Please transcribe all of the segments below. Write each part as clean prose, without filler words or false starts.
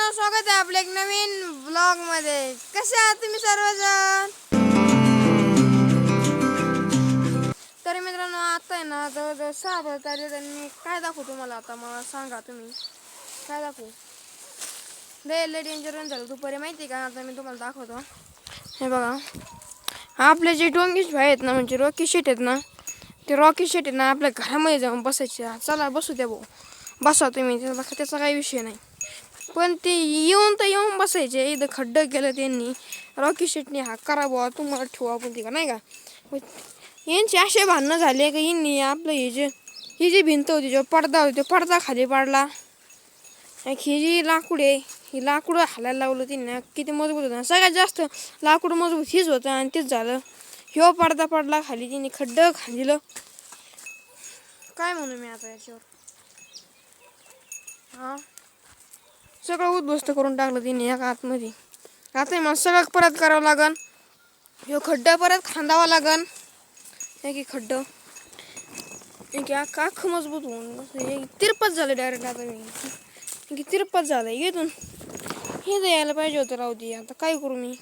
मित्रांनो, स्वागत आहे आपल्या एक नवीन ब्लॉग मध्ये. कसे आहात तुम्ही सर्वजण? तर मित्रांनो, आता आहे ना जवळजवळ 6 वाजत आले. त्यांनी काय दाखवू तुम्हाला? आता मला सांगा तुम्ही काय दाखवू. लय डेंजर रन झालं दुपारी, माहिती का? आता मी तुम्हाला दाखवतो. हे बघा, आपले जे डोंगेश भाई आहेत ना, म्हणजे रॉकी शेट आहेत ना, ते रॉकी शेट आहेत ना आपल्या घरामध्ये जाऊन बसायचे. चला बसू द्या भाऊ, बसा तुम्ही, त्याचा काही विषय नाही. पण ते येऊन बसायचे. इथं खड्डं केलं त्यांनी, रॉकी शेटने. हा करा बुवा, तुम्हाला ठेवू आपण, ते का नाही का. यांचे असे भांडणं झाले का यांनी आपलं ही जी भिंत होती, जो पडदा होती, तो पडदा खाली पाडला. ही जी लाकूड आहे, ही लाकूड हालायला लावलं त्यांना. किती मजबूत होतं, सगळ्यात जास्त लाकूड मजबूत हीच होतं. आणि तेच झालं, ह्यो पडदा पडला खाली, तिने खड्डं खांदिलं. काय म्हणू मी आता याच्यावर? हा, सगळं उद्ध्वस्त करून टाकलं तिने एका आतमध्ये. आता मला सगळं परत करावं लागन. ह्यो खड्डा परत खांदावा लागन. एक खड्डं एक अख्खं मजबूत होऊन तिरपत झालं डायरेक्ट. आता मी तिरपत झालं इथून हे यायला पाहिजे होतं. राहू दे, आता काय करू मी.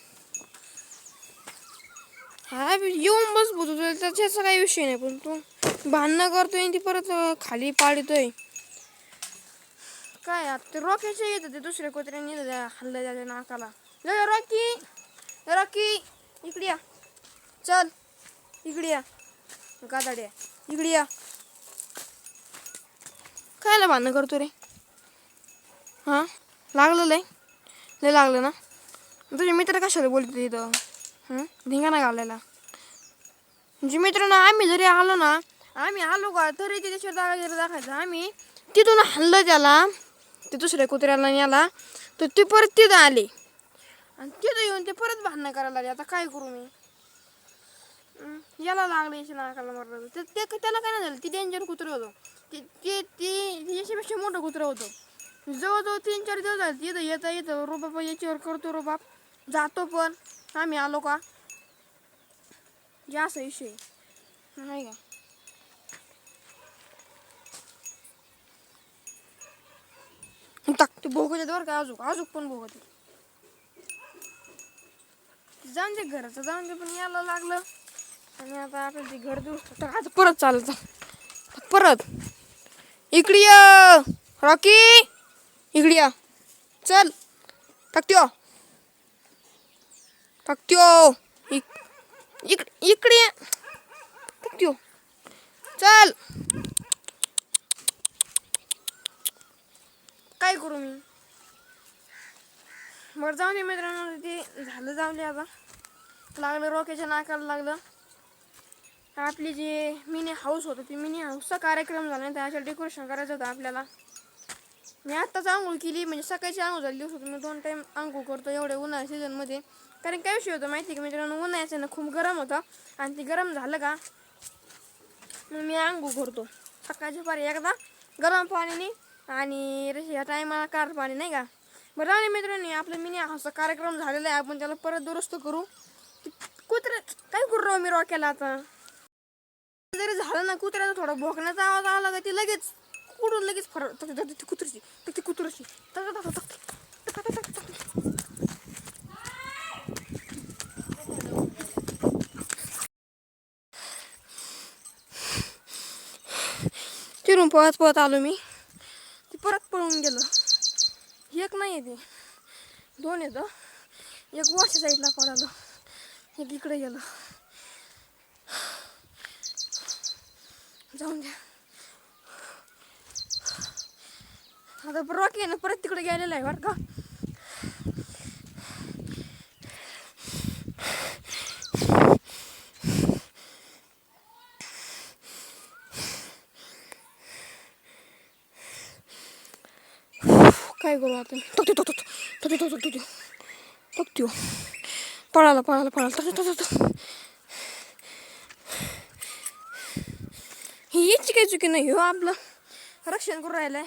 हा येऊन मजबूत होतो त्याचा काही विषय नाही, पण तू भांडणं करतोय ती परत खाली पाडतोय. काय आता ते रॉकीचे येतं, ते दुसऱ्या कुत्र्यांनी हल्लं त्याच्या नाकाला. रॉकी, रॉकी इकडे या, चल इकडे या, गादाड्या इकडे या. कायला भांडणं करतो रे? हां, लागलं लय लागलं ना. तुझे मित्र कशाला बोलते तिथं? धिंगाणा घालायला. म्हणजे मित्रांनो, आम्ही जरी आलो ना, आम्ही आलो का तरी ते त्याच्यावर दाखवायचं. आम्ही तिथून हल्लं त्याला, ते दुसऱ्या कुत्र्याला याला, तर ते परत तिथं आले आणि तिथं येऊन ते परत भांडणं करायला लागले. आता काय करू मी? याला लागलं याच्या नाकाला मारलं. ते त्याला काय नाही झालं, ती डेंजर कुत्रं होतं. ते याच्यापेक्षा मोठं कुत्रं होतं. जवळजवळ 3-4 दिवस झाले तिथं येतं रोबाप याच्यावर करतो रोबाप, जातो. पण आम्ही आलो का असा विषय नाही का. ते भोगत बरं का, अजूक पण भोगत. जाऊन दे घराचं, जाऊन दे, पण यायला लागलं. आणि आता आपलं ते घर दुरुस्त आता परत चालतं. परत इकडे या रॉकी, इकडे या, चल टाकत्यो इकडे या, टाकत्यो, चल. काय करू मी? बरं जाऊन दे मित्रांनो, ते झालं, जाऊन दे. आता लागलं रॉकीच्या नाकाला लागलं. आपली जी मिनी हाऊस होतं, ती मिनी हाऊसचा कार्यक्रम झाला, त्याच्या डेकोरेशन करायचं होतं आपल्याला. मी आत्ताच आंघोळ केली, म्हणजे सकाळची आंघोळ झाली. दिवसातून मी 2 टाईम आंघोळ करतो एवढ्या उन्हाळ्या सीझनमध्ये. कारण काय विषय होतं माहिती का मित्रांनो, उन्हाळ्याचं ना खूप गरम होतं. आणि ते गरम झालं का मग मी आंघोळ करतो सकाळची पारी एकदा गरम पाण्याने, आणि ह्या टायमाला गार पाणी, नाही का. बरं राहिले मित्रांनो, आपलं मिनी हाऊसचा कार्यक्रम झालेला आहे. आपण त्याला परत दुरुस्त करू. कुत्रे काय करू राहू मी रॉकेला. आता जरी झालं ना, कुत्र्याचा थोडा भोकण्याचा आवाज आला का ते लगेच कुठून लगेच फरक कुत्र्याची. चिरून पळत आलो मी, ती परत पळून गेलं. एक नाही आहे, ते 2 येतं. एक वॉशच्या साईडला पळालं, एक इकडे गेलं. जाऊन द्या. आता रॉकी ना परत तिकडे गेलेला आहे बरं का. काय करू आता? तो पळाला. ही याची काही चुकी नाही. हो आपलं रक्षण करून राहिलंय.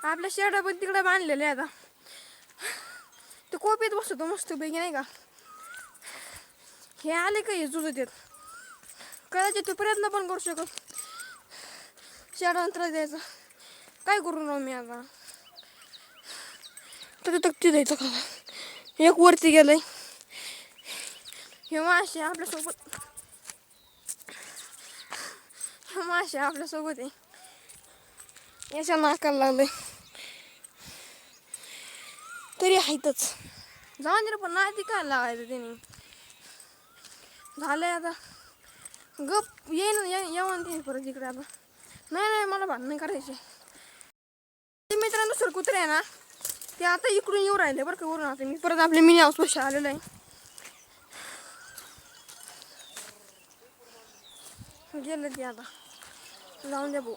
आपल्या शेडा पण तिकडे बांधलेले आता. ते कोपीत बसतो मस्तपैकी, नाही का. हे आले का हे जुजत येत, कदाचित ते प्रयत्न पण करू शकत शेडा त्रास द्यायचा. काय करून राहू मी आता? तर तक्ती द्यायचं का एक वरती गेलंय. हे मासे आपल्यासोबत आहे. याच्या नाकाला लागलंय तरी आहेतच. जाऊन दे पण नाही ती काय लावायचं त्याने. झालंय आता गप येऊन ते परत इकडे. आता नाही मला भांडण करायचे. मित्रांनो सर कुत्रे आहे ना ते आता इकडून येऊ राहिले बरं का वरून. आता मी परत आपल्या मिनी हाऊस पाशी आलेलो आहे. गेलं ते आता जाऊन द्या भाऊ.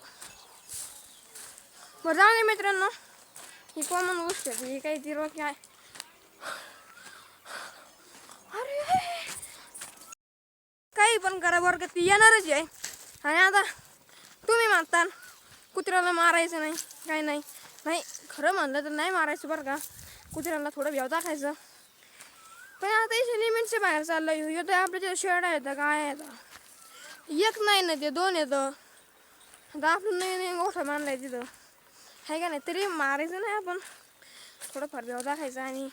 बरं जाऊन दे मित्रांनो. ही कॉमन गोष्ट आहे. ही काही ती रोकी आहे. अरे काही पण करा बरं का ती येणारच आहे. आणि आता तुम्ही म्हणता कुत्र्याला मारायचं नाही काही नाही. नाही खरं म्हणलं तर नाही मारायचं बरं का. कुत्र्याला थोडं भेव दाखायचं. पण आता इथे लिमिटच्या बाहेर चाललं. येतं आपल्या तिथं शेड येतं काय येतं. एक नाही ना ते दोन येतं. आता आपण नाही मोठं मानलाय तिथं आहे का नाही. तरी मारायचं नाही आपण. थोडंफार भेव दाखायचं आणि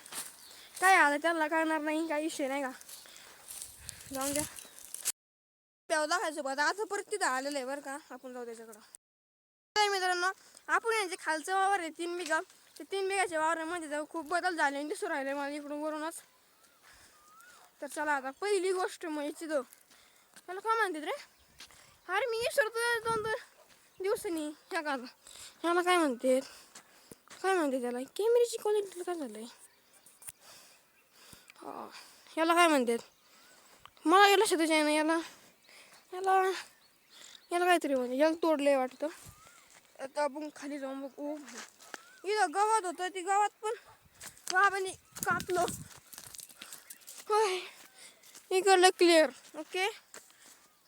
काय आलं त्याला कळणार नाही. काही विषय नाही का. जाऊन द्या भेव दाखायचं बघा. आता परत तिथं आलेलं आहे बरं का. आपण जाऊ त्याच्याकडं. मित्रांनो आपण यांचे खालचं वावर आहे 3 बिघा. ते 3 बिघाच्या वावरामध्ये जाऊ खूप बदल झाले आणि दिसून राहिले मला इकडून वरूनच. तर चला आता पहिली गोष्ट म्हणजे तिथं मला काय म्हणतात रे. अरे मी विसरतो 2 दिवसांनी. ह्या का ह्याला काय म्हणते त्याला कॅमेऱ्याची क्वालिटी काय झालंय. ह्याला काय म्हणतात मला या लक्षातच आहे ना. याला काहीतरी म्हणजे याला तोडलंय वाटतं. आता आपण खाली जाऊन बघू. इथं गवत होतं ती गवत पण बाबांनी कापलं. होय इकडलं क्लिअर. ओके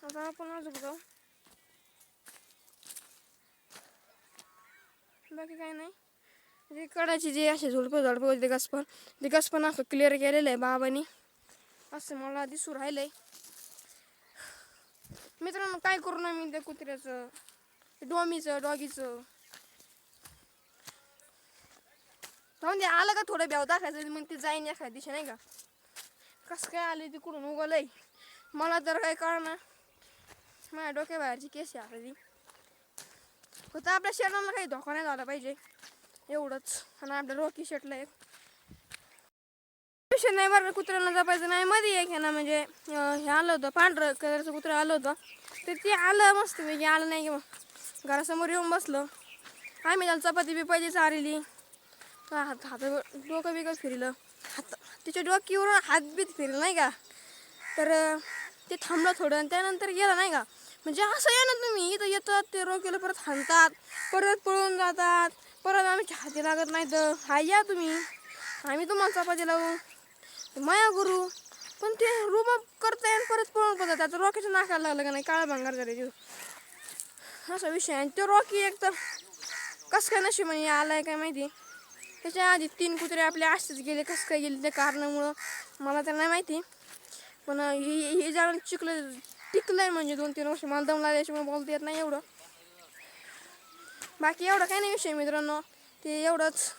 आता आपण अजून जाऊ. बाकी काय नाही. जे कडाची जे असे झुडपं होते ते गसपण असं क्लिअर केलेलं आहे बाबांनी असं मला दिसून राहिलंय. मित्रांनो काय करू ना मी त्या कुत्र्याचं डॉगीचं जाऊन दे. आलं का थोडं भेव दाखायचं मग ती जाईन एखाद्या दिवशी नाही का. कसं काय आले तिकडून उगवलंय मला तर काय कळणार. माझ्या डोक्याबाहेरची केस आहे आता ती. फक्त आपल्या शरीराला काही धोका नाही झाला पाहिजे एवढंच. आणि आपल्या रॉकी शेटला एक विषय नाही बरं. कुत्र्याला जपायचं नाही. मध्ये एक आहे ना म्हणजे हे आलं होतं पांढरं कलरचं कुत्रं आलं होतं. तर ते आलं मस्त पैकी आलं नाही की मग घरासमोर येऊन बसलं. आम्ही त्याला चपाती बिपाती चारली. हात डोकं बिकं फिरलं. तिच्या डोक्यावरून हात बीत फिरलं नाही का. तर ते थांबलं थोडं आणि त्यानंतर गेलं नाही का. म्हणजे असं आहे ना तुम्ही इथं येतात ते रोकीला परत हाणतात परत पळून जातात परत आमच्या हाती लागत नाही. तर हा या तुम्ही आम्ही तुम्हाला चपाती लावू माया गुरु. पण ते रूम करताय आणि परत पळून पडतात. त्याचं रॉकीचं नाकाला लागलं का नाही काळा भांगार झाले असा विषय. आणि तो रॉकी एक तर कसं काय नशीब म्हणे आलाय काय माहिती. त्याच्या आधी 3 कुत्रे आपले असेच गेले. कसं काय गेले त्या कारणामुळं मला तर नाही माहिती. पण हे जाऊन टिकलंय म्हणजे 2-3 वर्ष. मला दम लागल्याशिवाय बोलता येत नाही एवढं. बाकी एवढं काही नाही विषय मित्रांनो. ते एवढंच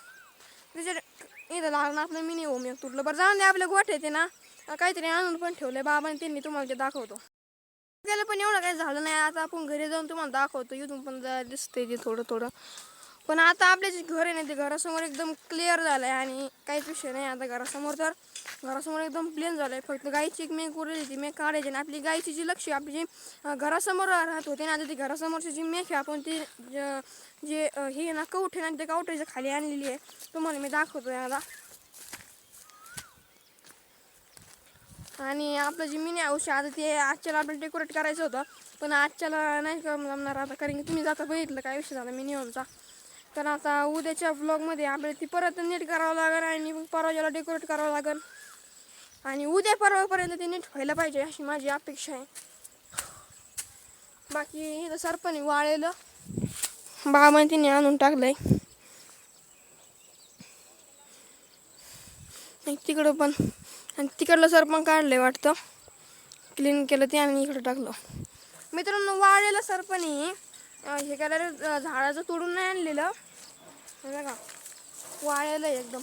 त्याच्या इथं लागणार आपलं मिनी होम एक तुटलं. बरं जाऊन दे. आपल्या गोठ्यात आहे ना काहीतरी आणून पण ठेवलंय बाबांनी. त्यांनी तुम्हाला ते दाखवतो. त्याला पण एवढं काही झालं नाही. आता आपण घरी जाऊन तुम्हाला दाखवतो. इथून पण दिसतंय ते थोडं. पण आता आपले जे घर आहे ना ते घरासमोर एकदम क्लिअर झालं आहे आणि काहीच विषय नाही. आता घरासमोर एकदम प्लेन झालं आहे. फक्त गाईची एक मेक उरली ती मेक काढायची. आणि आपली गाईची जी लक्ष आपली जी घरासमोर राहत होते ना आता ती घरासमोरची जी मेक आहे आपण ती जे हे ना कवठे ना त्या कवठ्याच्या खाली आणलेली आहे. तुम्हाला मी दाखवतो याला. आणि आपलं जी मिनी हाऊस आता ते आजच्याला आपल्याला डेकोरेट करायचं होतं. पण आजच्याला नाही जमणार आता कारण की तुम्ही जाता बघितलं काय विषय झाला मिनी होमचा. तर आता उद्याच्या व्लॉगमध्ये आपल्याला ती परत नीट करावं लागेल आणि मग परवाच्याला डेकोरेट करावं लागेल. आणि उद्या परवापर्यंत ते नीट व्हायला पाहिजे अशी माझी अपेक्षा आहे. बाकी इथं सरपणी वाळलेलं बाबाने तिने आणून टाकलंय. तिकडं पण आणि तिकडलं सरपण काढलंय वाटतं. क्लीन केलं ते आणि इकडं टाकलं. मित्रांनो वाळलेलं सरपणी हे करायला झाडाचं तोडून नाही आणलेलं. बघा वाळलेलं एकदम.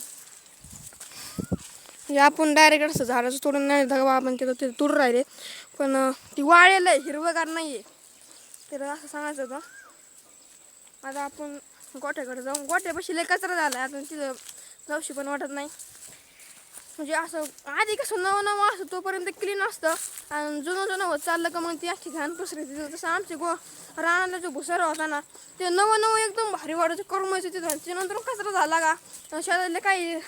म्हणजे आपण डायरेक्ट असं झाडाचं तोडून नाही धगवा आपण तिथं तुडून राहिले, पण ती वाळलेलं आहे, हिरवंगार नाही आहे. तर असं सांगायचं होतं. आता आपण गोठ्याकडे जाऊन, गोठ्यापाशी लय कचरा झाला आता, तिथं जाऊशी पण वाटत नाही. म्हणजे असं आधी कसं नवं नवं असतं तोपर्यंत क्लीन असतं, आणि जुनं होत चाललं का मग ती अख्खी घाण पसरते. तसं आमचे रानाला जो भुसारा होता ना, ते नवं नवं एकदम भारी वाटायचं, करमायचं तिथं. त्यानंतर कचरा झाला का शेतातले काही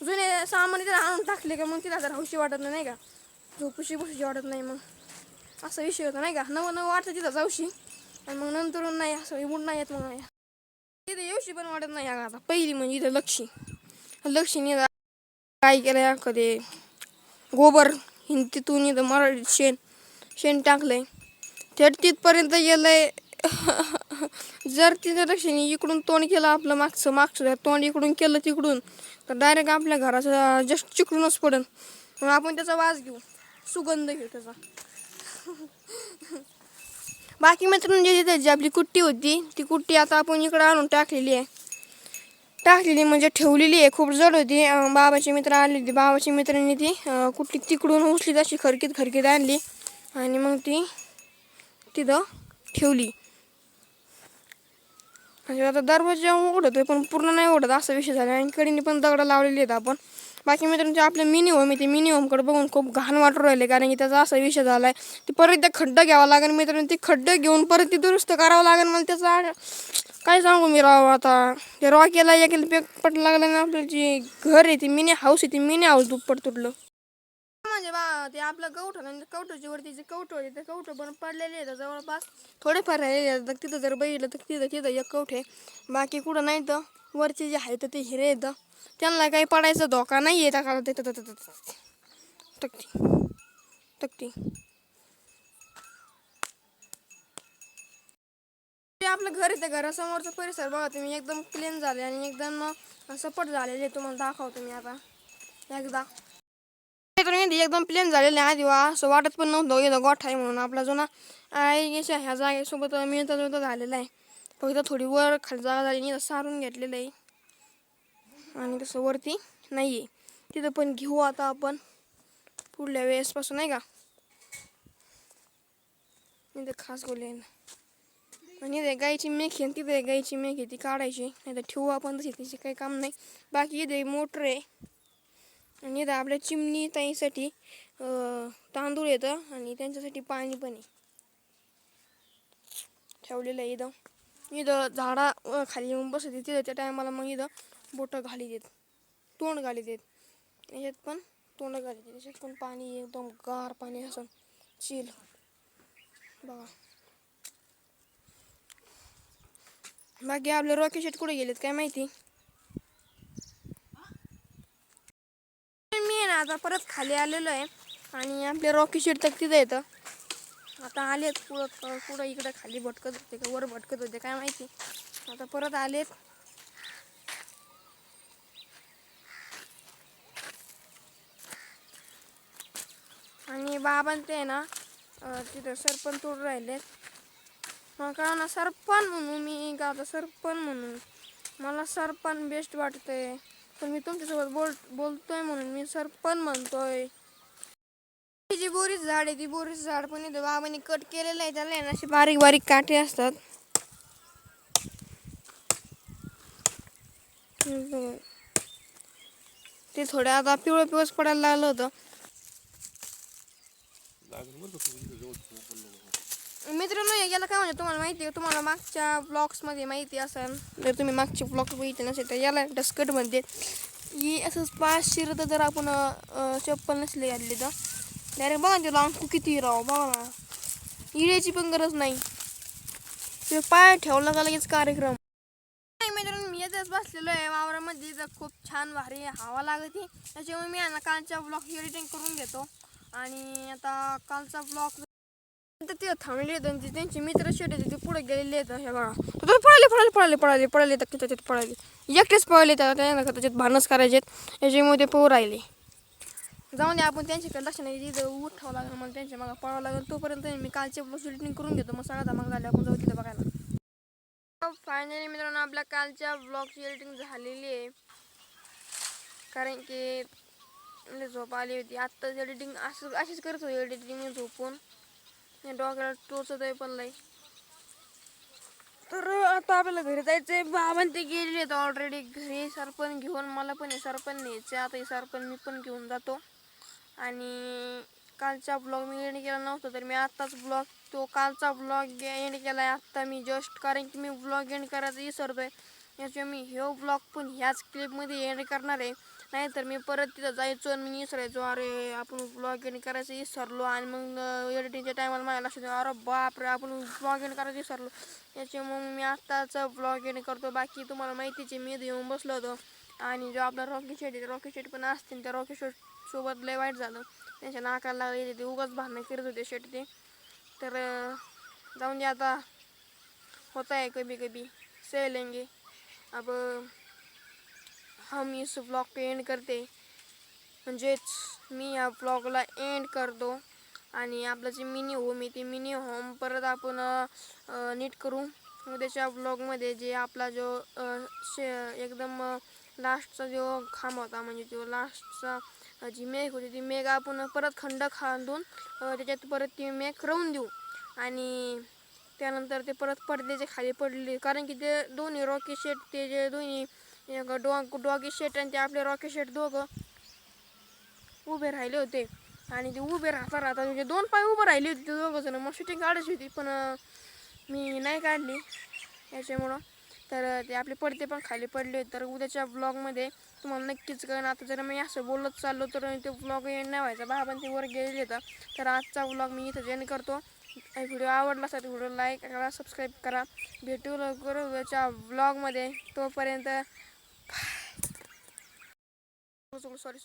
जुने सामान तिथं आणून टाकले का मग तिला जर हौशी वाटत नाही का, झोपूशी बसूशी वाटत नाही. मग असा विषय होता नाही का, नवं नवं वाटतं तिथं जाऊशी, आणि मग नंतर नाही असं उड नाही येत. मग तिथे येऊशी पण वाटत नाही. आता पहिली म्हणजे इथं लक्षी काय केलं कधी गोबर तिथून इथं मराठीत शेण टाकलंय, थेट तिथपर्यंत गेलंय. जर तिथं लक्षणी इकडून तोंड केलं आपलं मागचं तोंड इकडून केलं तिकडून, तर डायरेक्ट आपल्या घराचं जस्ट चिकडूनच पडेल. मग आपण त्याचा वास घेऊ, सुगंध घेऊ त्याचा. बाकी मित्रांनो, जी आपली कुट्टी होती ती कुट्टी आता आपण इकडं आणून टाकलेली म्हणजे ठेवलेली आहे. खूप जड होती. बाबाचे मित्र आले होते, बाबाच्या मित्रांनी ती कुट्टी तिकडून उचली, तशी खरकीत आणली आणि मग ती तिथं ठेवली. म्हणजे आता दरवाजा उघडतोय पण पूर्ण नाही उघडत असा विषय झाला. आणि कडीने पण दगड लावलेले आहेत आपण. बाकी मित्रांचे आपले मिनी होमकडे बघून खूप घाण वाटू राहिले, कारण की त्याचा असा विषय झाला आहे. ती परत एकदा खड्डा घ्यावा लागेल मित्रांनो, ती खड्डे घेऊन परत ती दुरुस्त करावं लागेल. मला त्याचा काय सांगू मी राव. आता ते रॉकेला एक पेकपट लागलं ना, आपलं जे घर आहे ती मिनी हाऊस आहे, ती मिनी हाऊस दुप्पट तुटलं. म्हणजे ते आपलं कवठाच्या वरती जे कवठ होते ते कवठ पण पडलेले आहेत जवळपास, थोडेफार राहिले. तिथं जर बघितलं तर तिथं एक कवठ आहे, बाकी कुठं नाही. तर वरचे जे आहे तर ते हिरे येतं, त्यांना काही पडायचा धोका नाही आहे. तक्ती ते आपलं घर आहे, घरासमोरचा परिसर बघा तुम्ही, एकदम क्लीन झाले आणि एकदम सपाट झालेले. तुम्हाला दाखवतो मी आता एकदा. एकदम प्लेन झालेले आधी असं वाटत पण नव्हतं इथं गोठा आहे म्हणून. आपला जुना ह्या जागेसोबत मिळता झालेला आहे, फक्त थोडी वर खाली जागा झाली, सारून घेतलेलं आहे. आणि तसं वरती नाही आहे, तिथं पण घेऊ आता आपण पुढल्या वेळेसपासून नाही का. इथं खास गोले आहे ना, आणि इथे गाईची मेखी, आणि तिथे गाईची मेखी ती काढायची, नाही तर ठेवू आपण तशी, तिची काही काम नाही. बाकी इथे मोटर आहे, आणि इथं आपल्या चिमणी ताईसाठी तांदूळ येतं, आणि त्यांच्यासाठी पाणी पण आहे ठेवलेलं आहे. इथं झाडा खाली येऊन बसते तिथं, त्या टायमाला मग इथं बोटं घाली देत, तोंड घाली देत, याच्यात पण तोंड घाली देत, याच्यात पण पाणी एकदम गार पाणी असं चिल बघा. बाकी आपले रॉकी शेट कुठे गेलेत काय माहिती. मी ना आता परत खाली आलेलो आहे, आणि आपले रॉकी शेट तर तिथं येतं. आता आलेत पुढं इकडं खाली भटकत होते का वर भटकत होते काय माहिती. आता परत आलेत. आणि बाबा ते ना तिथं सरपण तोडून राहिलेत. मग का ना सरपण म्हणू मी का, आता सरपण म्हणून मला सरपण बेस्ट वाटतंय, पण मी तुमच्यासोबत बोलतोय म्हणून मी सरपण म्हणतोय. जी बोरीच झाड आहे ती बोरीच झाड पण इथं बाबांनी कट केलेलं आहे, त्याला असे बारीक बारीक काटे असतात. ते थोडं आता पिवळंच पडायला लागलं होतं. मित्रांनो याला काय म्हणजे तुम्हाला माहिती आहे, तुम्हाला मागच्या ब्लॉग्समध्ये माहिती असेल, जर तुम्ही मागचे ब्लॉग बघितले नसेल तर याला डस्कट म्हणते. ही असंच पाच शिरत जर आपण चप्पल नसले घातली तर डायरेक्ट बघा ते लांब किती राव बघा ना, इड्याची पण गरज नाही, ते पाय ठेवला का लगेच कार्यक्रम. मित्रांनो मी येतच बसलेलो आहे वावरामध्ये, तर खूप छान भारी हवा लागते, त्याच्यामुळे मी ना कालच्या ब्लॉग एडिटिंग करून घेतो. आणि आता कालचा ब्लॉग तिथं थांबले होते, त्यांचे मित्र शेट ते पुढे गेलेले आहेत. हे बघा पळाले त्याच्यात पळाले एकटेच पळले, त्यांना त्याच्यात भानच करायचे, याच्यामुळे ते पोहू राहिले. जाऊन दे आपण त्यांच्याकडे लक्ष नाही, तिथं उठावं लागेल मला, त्यांच्या मागं पळावं लागेल. तोपर्यंत मी कालचे ब्लॉग एडिटिंग करून घेतो, मग सगळा धमाक झाले आपण जाऊ तिथं बघायला. फायनली मित्रांनो आपल्या कालच्या ब्लॉगची एडिटिंग झालेली आहे, कारण की लय झोप आली होती. आत्ताच एडिटिंग अशीच करत होती एडिटिंग झोपून. डोक्याला टोचत आहे पण लय. तर आता आपल्याला घरी जायचंय. बाबा ते गेलेले आहेत ऑलरेडी घरी सरपण घेऊन. मला पण हे सरपण न्यायचे. आता हे सरपण मी पण घेऊन जातो. आणि कालचा ब्लॉग मी एंड केला नव्हता तर मी आत्ताच तो कालचा ब्लॉग एंड केला आहे आत्ता मी जस्ट. कारण की मी ब्लॉग एंड करायचं विसरतोय. याच्यामुळे मी ह्यो ब्लॉग पण ह्याच क्लिपमध्ये एंड करणार आहे. नाहीतर मी परत तिथं जायचो आणि मी विसरायचो. अरे आपण ब्लॉग एंड करायचं विसरलो. आणि मग एडिटिंगच्या टायमाला माझ्या लक्षात येतं अरे बापरे आपण ब्लॉग एंड करायचं विसरलो. याच्यामुळे मी आत्ताच ब्लॉग एंड करतो. बाकी तुम्हाला माहितीचे मी येऊन बसलो होतो. आणि जो आपला रॉकी शेट पण असतील त्या रॉकी शेट सोबत लय वाईट झालं. त्यांच्या नाकाला लागले ते उगाच भांडणं करत होते शेट ते. तर जाऊन दे आता. होता है कभी कभी सह लेंगे. अब हम इस ब्लॉग पे एंड करते. म्हणजेच मी या ब्लॉगला एंड करतो. आणि आपलं जे मिनी होम आहे ते मिनी होम परत आपण नीट करू उद्याच्या ब्लॉगमध्ये. जे आपला जो एकदम लास्टचा जो खांब होता म्हणजे जो लास्टचा जी मेघ होती ती मेघ आपण परत खंड खांदून त्याच्यात परत ती मेघ रवून देऊ. आणि त्यानंतर ते परत पडद्याचे खाली पडले. कारण की ते दोन्ही रॉकी शेट ते जे दोन्ही डॉगी शेट आणि ते आपले रॉकी शेट दोघं उभे राहिले होते. आणि ते उभे राहता म्हणजे 2 पाय उभं राहिले होते ते दोघं जण. मग शूटिंग काढायची होती पण मी नाही काढली याच्यामुळं. तर ते आपले पडदे पण खाली पडले होते. तर उद्याच्या ब्लॉगमध्ये तुम्हाला नक्कीच कळेल. आता जर मी असं बोलत चाललो तर ते ब्लॉग एंड नाही व्हायचा. बाबा ते वर गेलेले होता. तर आजचा ब्लॉग मी इथं एंड करतो. व्हिडिओ आवडला असेल तर व्हिडिओ लाईक करा, सबस्क्राईब करा. भेटू लवकर उद्याच्या ब्लॉगमध्ये. तोपर्यंत सॉरी